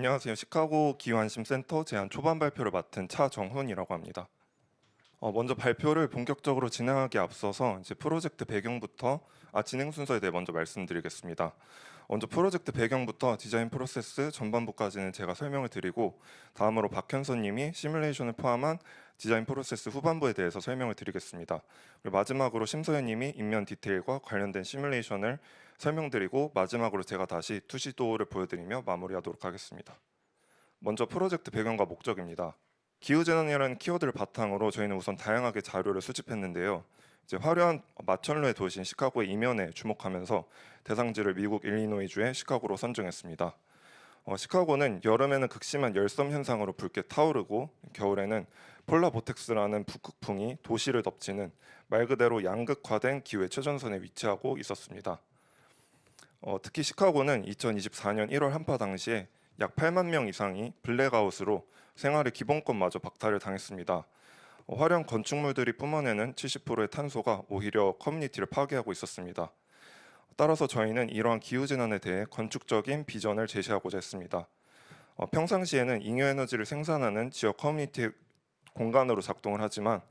안녕하세요. 시카고 기후안심센터 제안 초반 발표를 맡은 차정훈이라고 합니다. 먼저 발표를 본격적으로 진행하기에 앞서서 이제 프로젝트 배경부터 진행 순서에 대해 먼저 말씀드리겠습니다. 먼저 프로젝트 배경부터 디자인 프로세스 전반부까지는 제가 설명을 드리고 다음으로 박현선님이 시뮬레이션을 포함한 디자인 프로세스 후반부에 대해서 설명을 드리겠습니다. 그리고 마지막으로 심서연님이 인면 디테일과 관련된 시뮬레이션을 설명드리고 마지막으로 제가 다시 투시도어를 보여드리며 마무리하도록 하겠습니다. 먼저 프로젝트 배경과 목적입니다. 기후재난이라는 키워드를 바탕으로 저희는 우선 다양하게 자료를 수집했는데요. 이제 화려한 마천루의 도시인 시카고의 이면에 주목하면서 대상지를 미국 일리노이주의 시카고로 선정했습니다. 시카고는 여름에는 극심한 열섬 현상으로 붉게 타오르고 겨울에는 폴라보텍스라는 북극풍이 도시를 덮치는 말 그대로 양극화된 기후의 최전선에 위치하고 있었습니다. 특히 시카고는 2024년 1월 한파 당시에 약 8만 명 이상이 블랙아웃으로 생활의 기본권마저 박탈을 당했습니다. 화려한 건축물들이 뿜어내는 70%의 탄소가 오히려 커뮤니티를 파괴하고 있었습니다. 따라서 저희는 이러한 기후재난에 대해 건축적인 비전을 제시하고자 했습니다. 평상시에는 잉여에너지를 생산하는 지역 커뮤니티 공간으로 작동을 하지만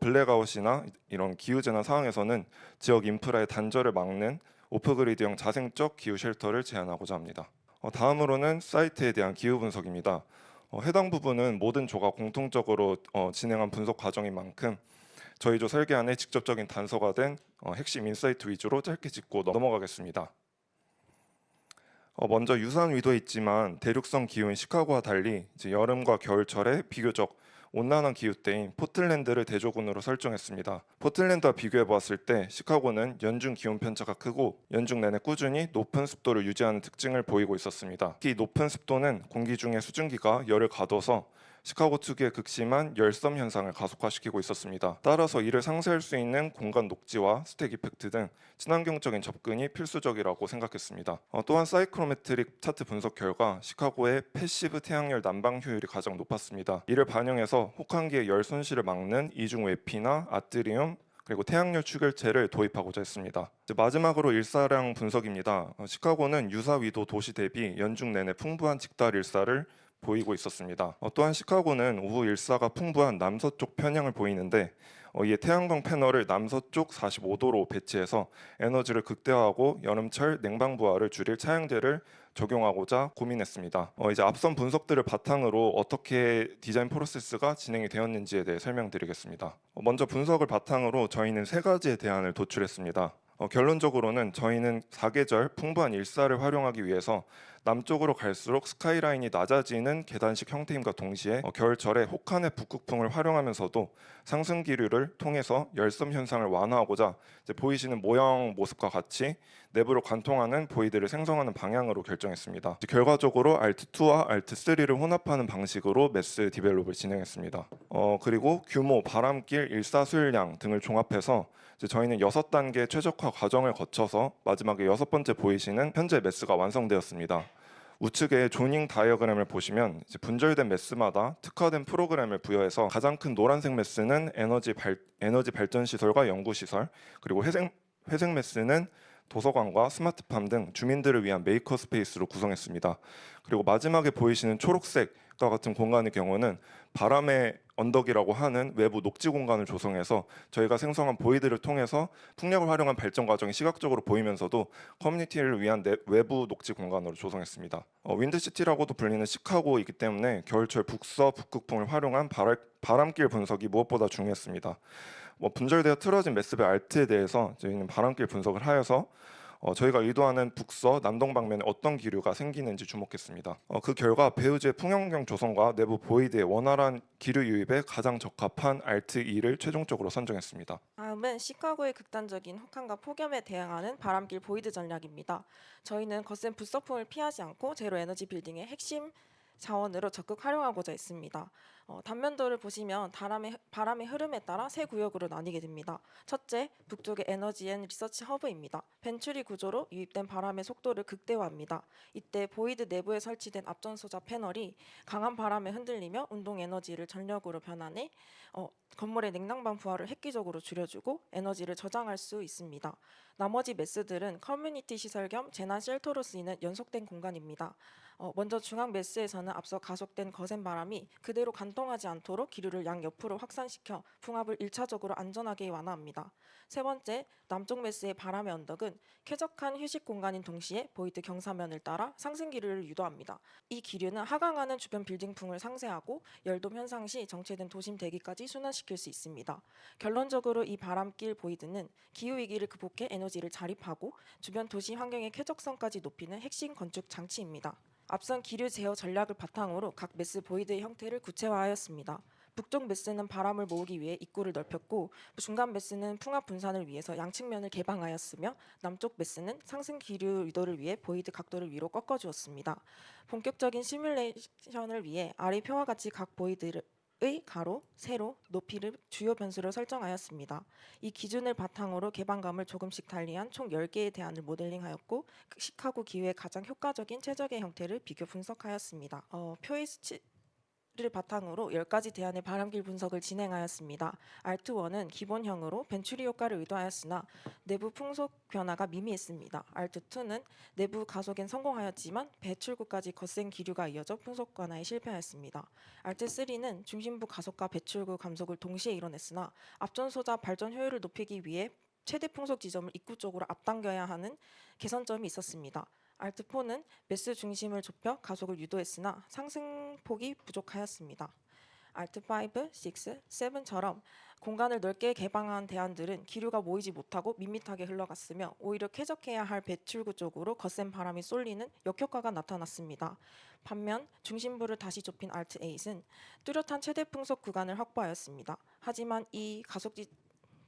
블랙아웃이나 이런 기후재난 상황에서는 지역 인프라의 단절을 막는 오프그리드형 자생적 기후 쉘터를 제안하고자 합니다. 다음으로는 사이트에 대한 기후 분석입니다. 해당 부분은 모든 조가 공통적으로 진행한 분석 과정인 만큼 저희 조 설계안에 직접적인 단서가 된 핵심 인사이트 위주로 짧게 짚고 넘어가겠습니다. 먼저 유사한 위도에 있지만 대륙성 기후인 시카고와 달리 이제 여름과 겨울철에 비교적 온난한 기후대인 포틀랜드를 대조군으로 설정했습니다. 포틀랜드와 비교해 보았을 때 시카고는 연중 기온 편차가 크고 연중 내내 꾸준히 높은 습도를 유지하는 특징을 보이고 있었습니다. 특히 높은 습도는 공기 중의 수증기가 열을 가둬서 시카고 특유의 극심한 열섬 현상을 가속화시키고 있었습니다. 따라서 이를 상쇄할 수 있는 공간 녹지와 스택 이펙트 등 친환경적인 접근이 필수적이라고 생각했습니다. 또한 사이클로메트릭 차트 분석 결과 시카고의 패시브 태양열 난방 효율이 가장 높았습니다. 이를 반영해서 혹한기의 열 손실을 막는 이중 외피나 아트리움 그리고 태양열 추결체를 도입하고자 했습니다. 마지막으로 일사량 분석입니다. 시카고는 유사 위도 도시 대비 연중 내내 풍부한 직달 일사를 보이고 있었습니다. 또한 시카고는 오후 일사가 풍부한 남서쪽 편향을 보이는데 이에 태양광 패널을 남서쪽 45도로 배치해서 에너지를 극대화하고 여름철 냉방부하를 줄일 차양제를 적용하고자 고민했습니다. 이제 앞선 분석들을 바탕으로 어떻게 디자인 프로세스가 진행이 되었는지에 대해 설명드리겠습니다. 먼저 분석을 바탕으로 저희는 세 가지의 대안을 도출했습니다. 결론적으로는 저희는 사계절 풍부한 일사를 활용하기 위해서 남쪽으로 갈수록 스카이라인이 낮아지는 계단식 형태임과 동시에 겨울철에 혹한의 북극풍을 활용하면서도 상승 기류를 통해서 열섬 현상을 완화하고자 보이시는 모형 모습과 같이 내부로 관통하는 보이드를 생성하는 방향으로 결정했습니다. 결과적으로 Alt2와 Alt3를 혼합하는 방식으로 매스 디벨롭을 진행했습니다. 그리고 규모, 바람길, 일사 수율량 등을 종합해서 저희는 6단계 최적화 과정을 거쳐서 마지막에 6번째 보이시는 현재 매스가 완성되었습니다. 우측에 조닝 다이어그램을 보시면 분절된 매스마다 특화된 프로그램을 부여해서 가장 큰 노란색 매스는 에너지 발전 시설과 연구 시설, 그리고 회색 매스는 도서관과 스마트팜 등 주민들을 위한 메이커 스페이스로 구성했습니다. 그리고 마지막에 보이시는 초록색과 같은 공간의 경우는 바람의 언덕이라고 하는 외부 녹지 공간을 조성해서 저희가 생성한 보이드를 통해서 풍력을 활용한 발전 과정이 시각적으로 보이면서도 커뮤니티를 위한 외부 녹지 공간으로 조성했습니다. 윈드시티라고도 불리는 시카고이기 때문에 겨울철 북극풍을 활용한 바람길 분석이 무엇보다 중요했습니다. 분절되어 틀어진 매스의 알트에 대해서 저희는 바람길 분석을 하여서 저희가 의도하는 북서 남동 방면에 어떤 기류가 생기는지 주목했습니다. 그 결과 배우지의 풍형경 조성과 내부 보이드의 원활한 기류 유입에 가장 적합한 Alt2를 최종적으로 선정했습니다. 다음은 시카고의 극단적인 혹한과 폭염에 대응하는 바람길 보이드 전략입니다. 저희는 거센 불서풍을 피하지 않고 제로 에너지 빌딩의 핵심 자원으로 적극 활용하고자 했습니다. 단면도를 보시면 바람의 흐름에 따라 세 구역으로 나뉘게 됩니다. 첫째, 북쪽의 에너지 앤 리서치 허브입니다. 벤츄리 구조로 유입된 바람의 속도를 극대화합니다. 이때 보이드 내부에 설치된 앞전소자 패널이 강한 바람에 흔들리며 운동 에너지를 전력으로 변환해 건물의 냉난방 부하를 획기적으로 줄여주고 에너지를 저장할 수 있습니다. 나머지 메스들은 커뮤니티 시설 겸 재난 쉘터로 쓰이는 연속된 공간입니다. 먼저 중앙 메스에서는 앞서 가속된 거센 바람이 그대로 간통하지 않도록 기류를 양옆으로 확산시켜 풍압을 1차적으로 안전하게 완화합니다. 세 번째, 남쪽 메스의 바람의 언덕은 쾌적한 휴식 공간인 동시에 보이드 경사면을 따라 상승 기류를 유도합니다. 이 기류는 하강하는 주변 빌딩풍을 상쇄하고 열돔 현상 시 정체된 도심 대기까지 순환시킬 수 있습니다. 결론적으로 이 바람길 보이드는 기후 위기를 극복해 에너지를 자립하고 주변 도시 환경의 쾌적성까지 높이는 핵심 건축 장치입니다. 앞선 기류 제어 전략을 바탕으로 각 메스 보이드의 형태를 구체화하였습니다. 북쪽 메스는 바람을 모으기 위해 입구를 넓혔고 중간 메스는 풍압 분산을 위해서 양측면을 개방하였으며 남쪽 메스는 상승 기류 유도를 위해 보이드 각도를 위로 꺾어주었습니다. 본격적인 시뮬레이션을 위해 아래 표와 같이 각 보이드를 가로, 세로, 높이를 주요 변수로 설정하였습니다. 이 기준을 바탕으로 개방감을 조금씩 달리한 총 10개의 대안을 모델링하였고 시카고 기후의 가장 효과적인 최적의 형태를 비교 분석하였습니다. 표의 수치를 바탕으로 10가지 대안의 바람길 분석을 진행하였습니다. R2-1은 기본형으로 벤츄리 효과를 의도하였으나 내부 풍속 변화가 미미했습니다. R2-2는 내부 가속엔 성공하였지만 배출구까지 거센 기류가 이어져 풍속 변화에 실패하였습니다. R2-3는 중심부 가속과 배출구 감속을 동시에 이뤄냈으나 앞전소자 발전 효율을 높이기 위해 최대 풍속 지점을 입구 쪽으로 앞당겨야 하는 개선점이 있었습니다. R4는 메스 중심을 좁혀 가속을 유도했으나 상승폭이 부족하였습니다. R5, 6, 7처럼 공간을 넓게 개방한 대안들은 기류가 모이지 못하고 밋밋하게 흘러갔으며 오히려 쾌적해야 할 배출구 쪽으로 거센 바람이 쏠리는 역효과가 나타났습니다. 반면 중심부를 다시 좁힌 R8은 뚜렷한 최대 풍속 구간을 확보하였습니다. 하지만 이 가속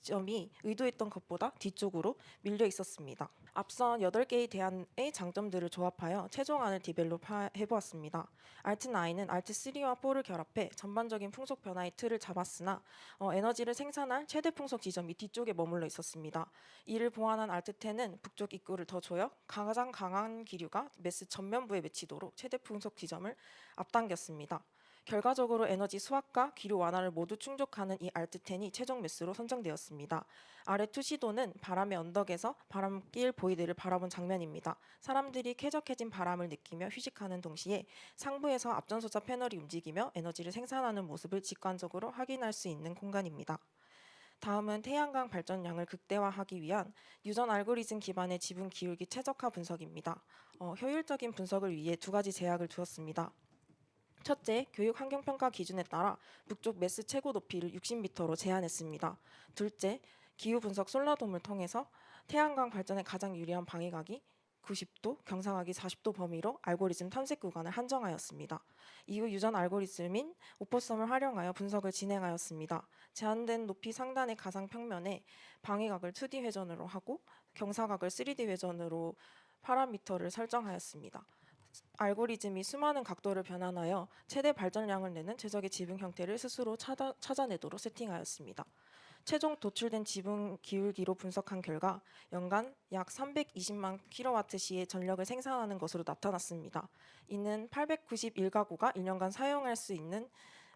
점이 의도했던 것보다 뒤쪽으로 밀려 있었습니다. 앞선 8개의 대안의 장점들을 조합하여 최종안을 디벨롭해보았습니다. R9은 R3와 4를 결합해 전반적인 풍속 변화의 틀을 잡았으나 에너지를 생산할 최대 풍속 지점이 뒤쪽에 머물러 있었습니다. 이를 보완한 R10은 북쪽 입구를 더 조여 가장 강한 기류가 메스 전면부에 맺히도록 최대 풍속 지점을 앞당겼습니다. 결과적으로 에너지 수확과 기류 완화를 모두 충족하는 이 R10이 최종 메스로 선정되었습니다. 아래 투 시도는 바람의 언덕에서 바람길 보이드를 바라본 장면입니다. 사람들이 쾌적해진 바람을 느끼며 휴식하는 동시에 상부에서 앞전소자 패널이 움직이며 에너지를 생산하는 모습을 직관적으로 확인할 수 있는 공간입니다. 다음은 태양광 발전량을 극대화하기 위한 유전 알고리즘 기반의 지분 기울기 최적화 분석입니다. 효율적인 분석을 위해 2가지 제약을 두었습니다. 첫째, 교육 환경평가 기준에 따라 북쪽 메스 최고 높이를 60m로 제한했습니다. 둘째, 기후 분석 솔라돔을 통해서 태양광 발전에 가장 유리한 방위각이 90도, 경사각이 40도 범위로 알고리즘 탐색 구간을 한정하였습니다. 이후 유전 알고리즘인 오퍼섬을 활용하여 분석을 진행하였습니다. 제한된 높이 상단의 가상 평면에 방위각을 2D 회전으로 하고 경사각을 3D 회전으로 파라미터를 설정하였습니다. 알고리즘이 수많은 각도를 변환하여 최대 발전량을 내는 최적의 지붕 형태를 스스로 찾아내도록 세팅하였습니다. 최종 도출된 지붕 기울기로 분석한 결과 연간 약 320만 kWh의 전력을 생산하는 것으로 나타났습니다. 이는 891가구가 1년간 사용할 수 있는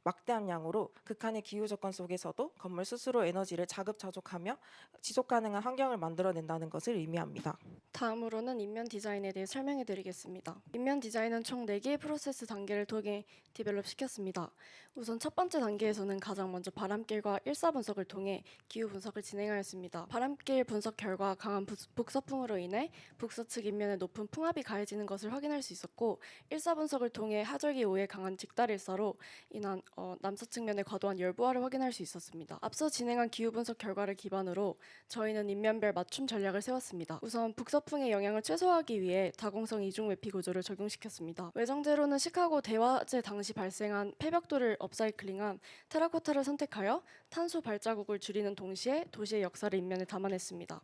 막대한 양으로 극한의 기후 조건 속에서도 건물 스스로 에너지를 자급자족하며 지속 가능한 환경을 만들어낸다는 것을 의미합니다. 다음으로는 인면 디자인에 대해 설명해 드리겠습니다. 인면 디자인은 총 4개의 프로세스 단계를 통해 디벨롭 시켰습니다. 우선 첫 번째 단계에서는 가장 먼저 바람길과 일사 분석을 통해 기후 분석을 진행하였습니다. 바람길 분석 결과 강한 북서풍으로 인해 북서측 인면에 높은 풍압이 가해지는 것을 확인할 수 있었고, 일사 분석을 통해 하절기 이후에 강한 직달 일사로 인한 남서측면의 과도한 열부하를 확인할 수 있었습니다. 앞서 진행한 기후 분석 결과를 기반으로 저희는 인면별 맞춤 전략을 세웠습니다. 우선 북서풍의 영향을 최소화하기 위해 다공성 이중 외피 구조를 적용시켰습니다. 외정재로는 시카고 대화재 당시 발생한 폐벽돌을 업사이클링한 테라코타를 선택하여 탄소 발자국을 줄이는 동시에 도시의 역사를 인면에 담아냈습니다.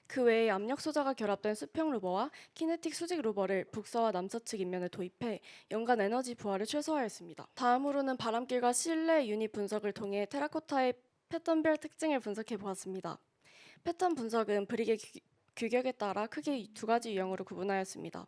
그 외에 압력 소자가 결합된 수평 루버와 키네틱 수직 루버를 북서와 남서측 인면에 도입해 연간 에너지 부하를 최소화했습니다. 다음으로는 바람길과 실내 유닛 분석을 통해 테라코타의 패턴별 특징을 분석해 보았습니다. 패턴 분석은 브릭의 규격에 따라 크게 두 가지 유형으로 구분하였습니다.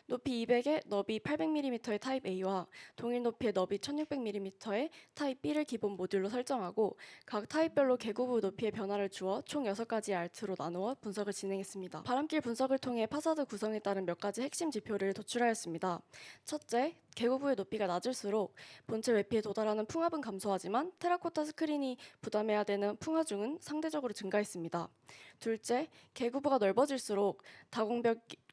높이 200에 너비 800mm의 타입 A와 동일 높이의 너비 1600mm의 타입 B를 기본 모듈로 설정하고 각 타입별로 계구부 높이의 변화를 주어 총 6가지의 알트로 나누어 분석을 진행했습니다. 바람길 분석을 통해 파사드 구성에 따른 몇 가지 핵심 지표를 도출하였습니다. 첫째, 계구부의 높이가 낮을수록 본체 외피에 도달하는 풍압은 감소하지만 테라코타 스크린이 부담해야 되는 풍하중은 상대적으로 증가했습니다. 둘째, 계구부가 넓어질수록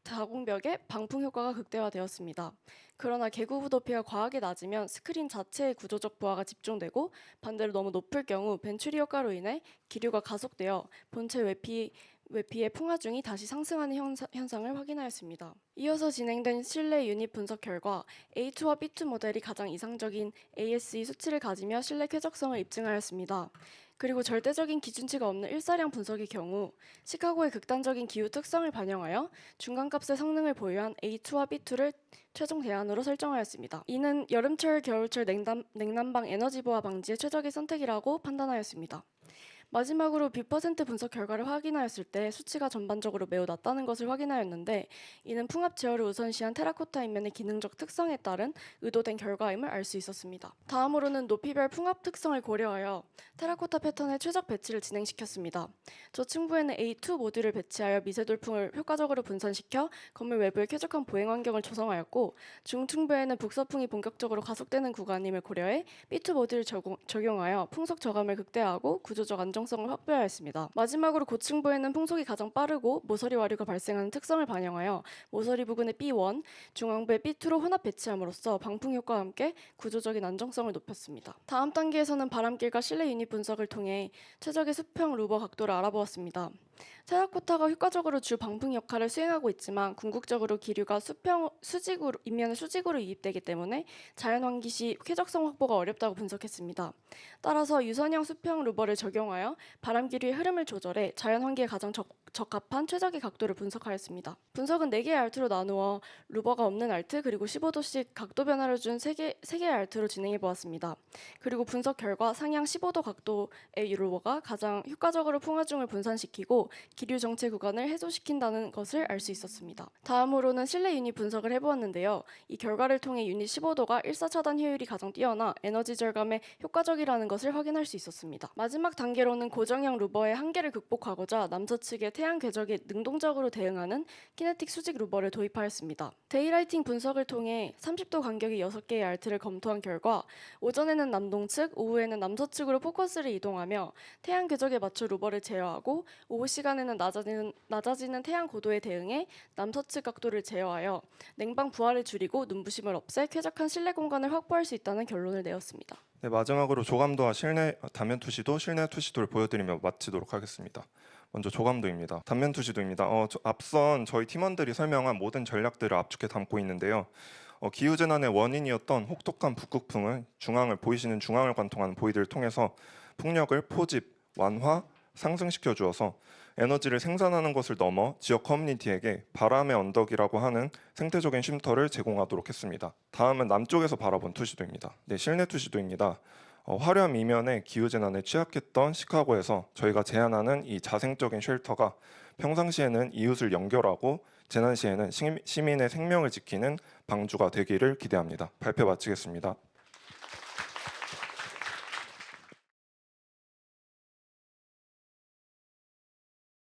다공벽의 방풍 효과가 극대화되었습니다. 그러나 계구부 높이가 과하게 낮으면 스크린 자체의 구조적 부하가 집중되고 반대로 너무 높을 경우 벤츄리 효과로 인해 기류가 가속되어 본체 외피의 풍하중이 다시 상승하는 현상을 확인하였습니다. 이어서 진행된 실내 유닛 분석 결과 A2와 B2 모델이 가장 이상적인 ASE 수치를 가지며 실내 쾌적성을 입증하였습니다. 그리고 절대적인 기준치가 없는 일사량 분석의 경우 시카고의 극단적인 기후 특성을 반영하여 중간값의 성능을 보유한 A2와 B2를 최종 대안으로 설정하였습니다. 이는 여름철, 겨울철 냉난방 에너지 보호 방지의 최적의 선택이라고 판단하였습니다. 마지막으로 B% 분석 결과를 확인하였을 때 수치가 전반적으로 매우 낮다는 것을 확인하였는데 이는 풍압 제어를 우선시한 테라코타 인면의 기능적 특성에 따른 의도된 결과임을 알 수 있었습니다. 다음으로는 높이별 풍압 특성을 고려하여 테라코타 패턴의 최적 배치를 진행시켰습니다. 저층부에는 A2 모듈을 배치하여 미세돌풍을 효과적으로 분산시켜 건물 외부에 쾌적한 보행 환경을 조성하였고 중층부에는 북서풍이 본격적으로 가속되는 구간임을 고려해 B2 모듈을 적용하여 풍속 저감을 극대화하고 구조적 안정성을 확보하였습니다. 마지막으로 고층부에는 풍속이 가장 빠르고 모서리 와류가 발생하는 특성을 반영하여 모서리 부근의 B1, 중앙부의 B2로 혼합 배치함으로써 방풍 효과와 함께 구조적인 안정성을 높였습니다. 다음 단계에서는 바람길과 실내 유닛 분석을 통해 최적의 수평 루버 각도를 알아보았습니다. 테라코타가 효과적으로 주 방풍 역할을 수행하고 있지만 궁극적으로 기류가 인면의 수직으로 유입되기 때문에 자연 환기 시 쾌적성 확보가 어렵다고 분석했습니다. 따라서 유선형 수평 루버를 적용하여 바람 기류의 흐름을 조절해 자연 환기에 가장 적합한 최적의 각도를 분석하였습니다. 분석은 4개의 알트로 나누어 루버가 없는 알트 그리고 15도씩 각도 변화를 준 3개의 알트로 진행해 보았습니다. 그리고 분석 결과 상향 15도 각도의 루버가 가장 효과적으로 풍하중을 분산시키고 기류 정체 구간을 해소시킨다는 것을 알 수 있었습니다. 다음으로는 실내 유닛 분석을 해보았는데요. 이 결과를 통해 유닛 15도가 일사차단 효율이 가장 뛰어나 에너지 절감에 효과적이라는 것을 확인할 수 있었습니다. 마지막 단계로는 고정형 루버의 한계를 극복하고자 남서측의 태양 궤적에 능동적으로 대응하는 키네틱 수직 루버를 도입하였습니다. 데이라이팅 분석을 통해 30도 간격의 6개의 알트를 검토한 결과 오전에는 남동측, 오후에는 남서측으로 포커스를 이동하며 태양 궤적에 맞춰 루버를 제어하고 오후 시간에는 낮아지는 태양 고도에 대응해 남서측 각도를 제어하여 냉방 부하를 줄이고 눈부심을 없애 쾌적한 실내 공간을 확보할 수 있다는 결론을 내었습니다. 네, 마지막으로 조감도와 단면 투시도, 실내 투시도를 보여드리며 마치도록 하겠습니다. 먼저 조감도입니다. 단면 투시도입니다. 앞선 저희 팀원들이 설명한 모든 전략들을 압축해 담고 있는데요. 기후재난의 원인이었던 혹독한 북극풍은 보이시는 중앙을 관통하는 보이드를 통해서 풍력을 포집, 완화, 상승시켜 주어서 에너지를 생산하는 것을 넘어 지역 커뮤니티에게 바람의 언덕이라고 하는 생태적인 쉼터를 제공하도록 했습니다. 다음은 남쪽에서 바라본 투시도입니다. 네, 실내 투시도입니다. 화려한 이면에 기후재난에 취약했던 시카고에서 저희가 제안하는 이 자생적인 쉘터가 평상시에는 이웃을 연결하고 재난 시에는 시민의 생명을 지키는 방주가 되기를 기대합니다. 발표 마치겠습니다.